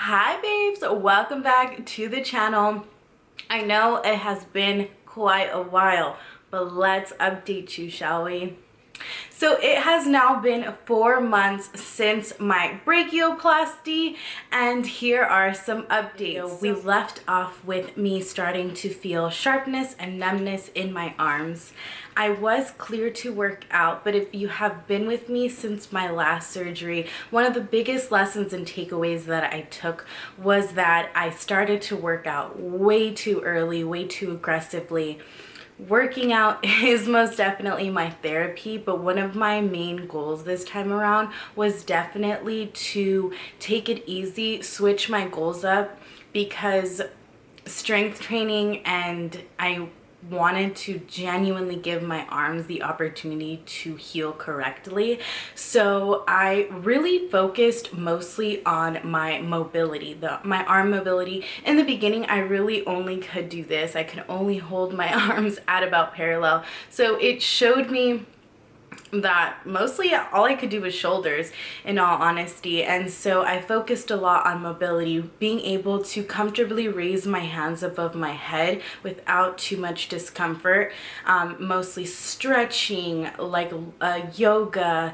Hi babes, welcome back to the channel. I know it has been quite a while, but let's update you, shall we? So it has now been 4 months since my brachioplasty, and here are some updates. We left off with me starting to feel sharpness and numbness in my arms. I was clear to work out, but if you have been with me since my last surgery, one of the biggest lessons and takeaways that I took was that I started to work out way too early, way too aggressively. Working out is most definitely my therapy, but one of my main goals this time around was definitely to take it easy, switch my goals up, because strength training, and I wanted to genuinely give my arms the opportunity to heal correctly. So I really focused mostly on my mobility, my arm mobility. In the beginning, I really only could do this. I could only hold my arms at about parallel. So it showed me that mostly all I could do was shoulders, in all honesty. And so I focused a lot on mobility, being able to comfortably raise my hands above my head without too much discomfort, mostly stretching, like yoga,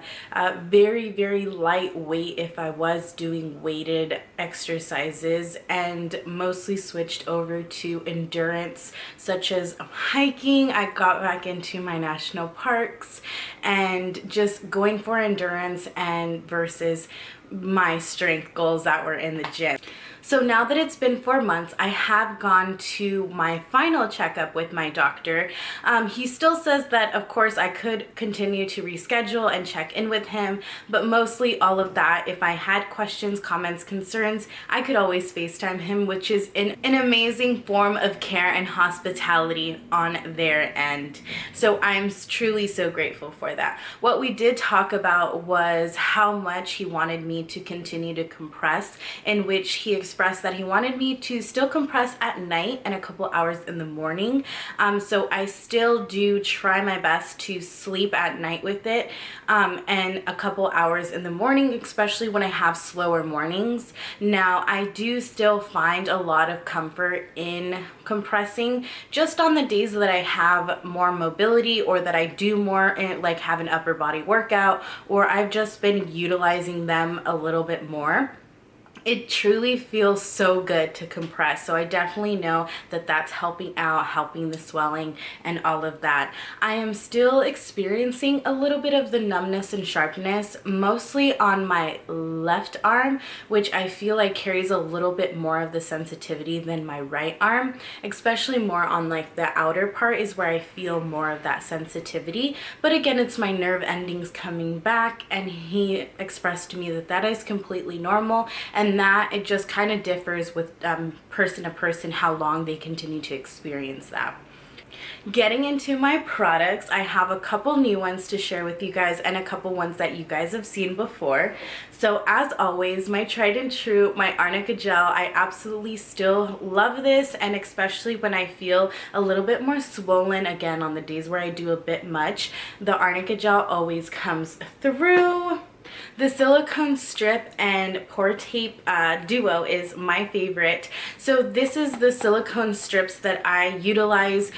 very lightweight if I was doing weighted exercises, and mostly switched over to endurance, such as hiking. I got back into my national parks and just going for endurance and versus my strength goals that were in the gym. So now that it's been 4 months, I have gone to my final checkup with my doctor. He still says that, of course, I could continue to reschedule and check in with him, but mostly all of that, if I had questions, comments, concerns, I could always FaceTime him, which is an amazing form of care and hospitality on their end. So I'm truly so grateful for that. What we did talk about was how much he wanted me to continue to compress, in which he expressed that he wanted me to still compress at night and a couple hours in the morning. So I still do try my best to sleep at night with it, and a couple hours in the morning, especially when I have slower mornings. Now, I do still find a lot of comfort in compressing just on the days that I have more mobility, or that I do more like have an upper body workout, or I've just been utilizing them a little bit more. It truly feels so good to compress. So I definitely know that that's helping out, helping the swelling and all of that. I am still experiencing a little bit of the numbness and sharpness, mostly on my left arm, which I feel like carries a little bit more of the sensitivity than my right arm, especially more on like the outer part is where I feel more of that sensitivity. But again, it's my nerve endings coming back, and he expressed to me that that is completely normal, and that it just kind of differs with person to person how long they continue to experience that. Getting into my products, I have a couple new ones to share with you guys and a couple ones that you guys have seen before. So as always, my tried and true, my arnica gel. I absolutely still love this, and especially when I feel a little bit more swollen, again on the days where I do a bit much, the arnica gel always comes through. The silicone strip and pour tape duo is my favorite. So this is the silicone strips that I utilize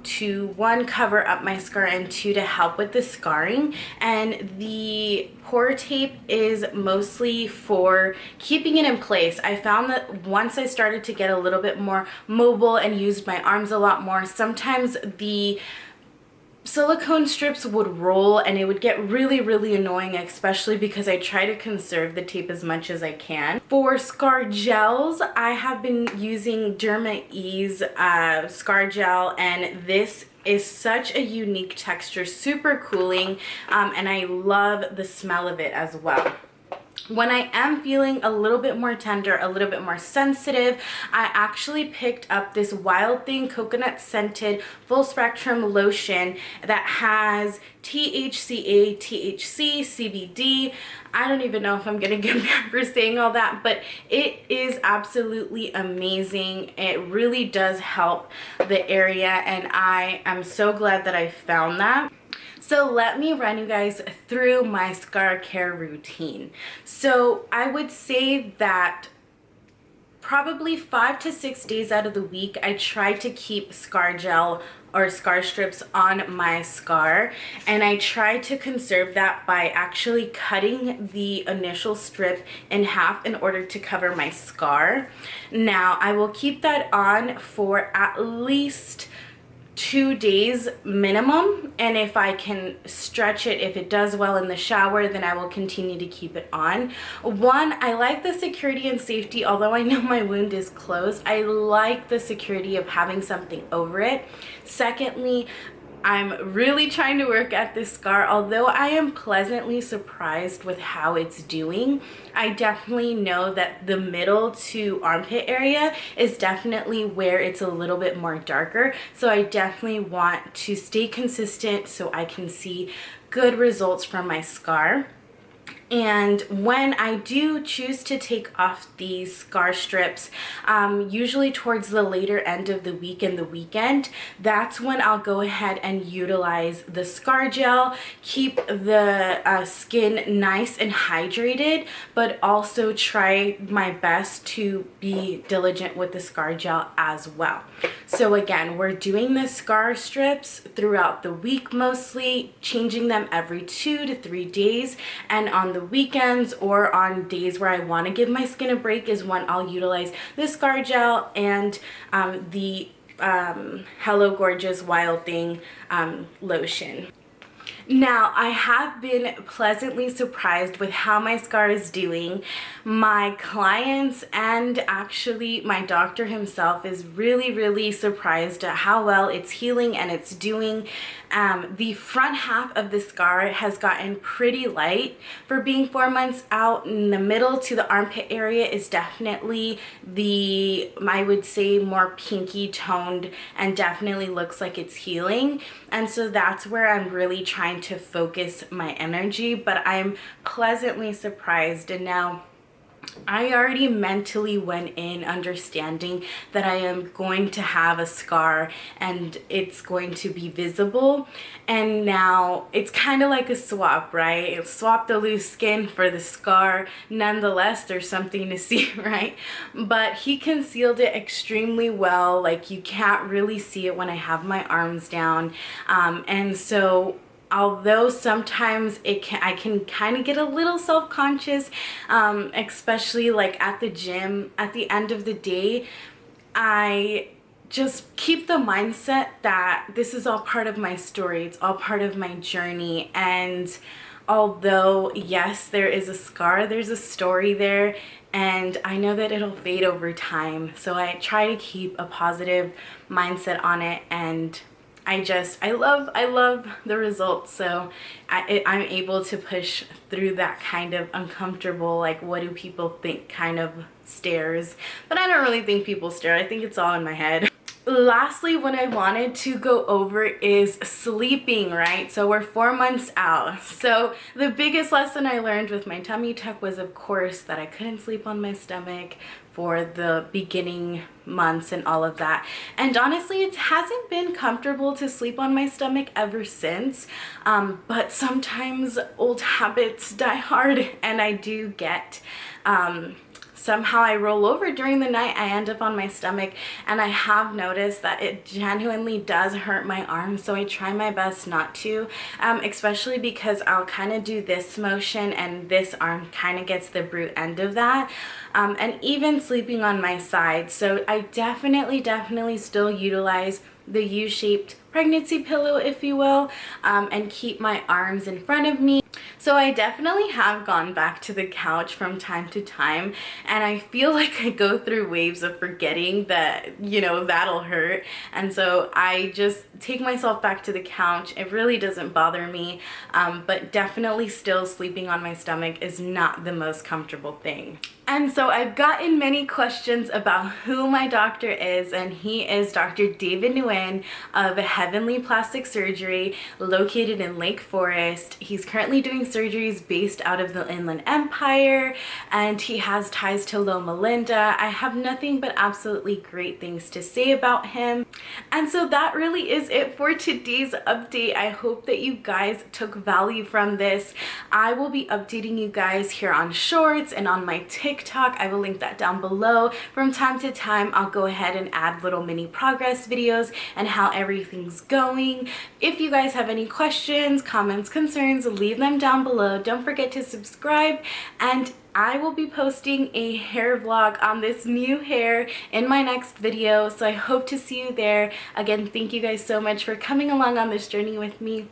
to, one, cover up my scar, and two, to help with the scarring. And the pour tape is mostly for keeping it in place. I found that once I started to get a little bit more mobile and used my arms a lot more, sometimes the silicone strips would roll and it would get really annoying, especially because I try to conserve the tape as much as I can. For scar gels, I have been using Derma Ease scar gel, and this is such a unique texture, super cooling, and I love the smell of it as well. When I am feeling a little bit more tender, a little bit more sensitive, I actually picked up this Wild Thing coconut scented full spectrum lotion that has THCA, THC, CBD. I don't even know if I'm gonna get mad for saying all that, but it is absolutely amazing. It really does help the area, and I am so glad that I found that. So let me run you guys through my scar care routine. So I would say that probably 5 to 6 days out of the week, I try to keep scar gel or scar strips on my scar, and I try to conserve that by actually cutting the initial strip in half in order to cover my scar. Now, I will keep that on for at least 2 days minimum, and if I can stretch it, if it does well in the shower, then I will continue to keep it on. One, I like the security and safety. Although I know my wound is closed, I like the security of having something over it. Secondly, I'm really trying to work at this scar. Although I am pleasantly surprised with how it's doing, I definitely know that the middle to armpit area is definitely where it's a little bit more darker. So I definitely want to stay consistent so I can see good results from my scar. And when I do choose to take off these scar strips, usually towards the later end of the week and the weekend, that's when I'll go ahead and utilize the scar gel, keep the skin nice and hydrated, but also try my best to be diligent with the scar gel as well. So again, we're doing the scar strips throughout the week, mostly changing them every 2 to 3 days, and on the weekends or on days where I want to give my skin a break is when I'll utilize the scar gel and the Hello Gorgeous Wild Thing lotion. Now, I have been pleasantly surprised with how my scar is doing. My clients and actually my doctor himself is really surprised at how well it's healing and it's doing. The front half of the scar has gotten pretty light for being 4 months out. In the middle to the armpit area is definitely the, I would say, more pinky toned and definitely looks like it's healing. And so that's where I'm really trying to focus my energy, but I'm pleasantly surprised. And now I already mentally went in understanding that I am going to have a scar and it's going to be visible. And now it's kind of like a swap, right? Swap the loose skin for the scar. Nonetheless, there's something to see, right? But he concealed it extremely well. Like, you can't really see it when I have my arms down. And so although sometimes I can kind of get a little self-conscious, especially like at the gym, at the end of the day, I just keep the mindset that this is all part of my story. It's all part of my journey. And although, yes, there is a scar, there's a story there, and I know that it'll fade over time. So I try to keep a positive mindset on it, and I love the results. So I'm able to push through that kind of uncomfortable, like, what do people think kind of stares. But I don't really think people stare. I think it's all in my head. Lastly, what I wanted to go over is sleeping, right? So we're 4 months out. So the biggest lesson I learned with my tummy tuck was, of course, that I couldn't sleep on my stomach for the beginning months and all of that. And honestly, it hasn't been comfortable to sleep on my stomach ever since. But sometimes old habits die hard, and I do get somehow I roll over during the night, I end up on my stomach, and I have noticed that it genuinely does hurt my arms. So I try my best not to, especially because I'll kind of do this motion and this arm kind of gets the brute end of that. And even sleeping on my side. So I definitely still utilize the U-shaped pregnancy pillow, if you will, and keep my arms in front of me. So I definitely have gone back to the couch from time to time, and I feel like I go through waves of forgetting that, you know, that'll hurt. And so I just take myself back to the couch. It really doesn't bother me, but definitely still sleeping on my stomach is not the most comfortable thing. And so I've gotten many questions about who my doctor is, and he is Dr. David Nguyen of Heavenly Plastic Surgery, located in Lake Forest. He's currently doing surgeries based out of the Inland Empire, and he has ties to Loma Linda. I have nothing but absolutely great things to say about him. And so that really is it for today's update. I hope that you guys took value from this. I will be updating you guys here on Shorts and on my TikTok. I will link that down below. From time to time, I'll go ahead and add little mini progress videos and how everything's going. If you guys have any questions, comments, concerns, leave them down below. Don't forget to subscribe, and I will be posting a hair vlog on this new hair in my next video, so I hope to see you there. Again, thank you guys so much for coming along on this journey with me.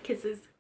Kisses.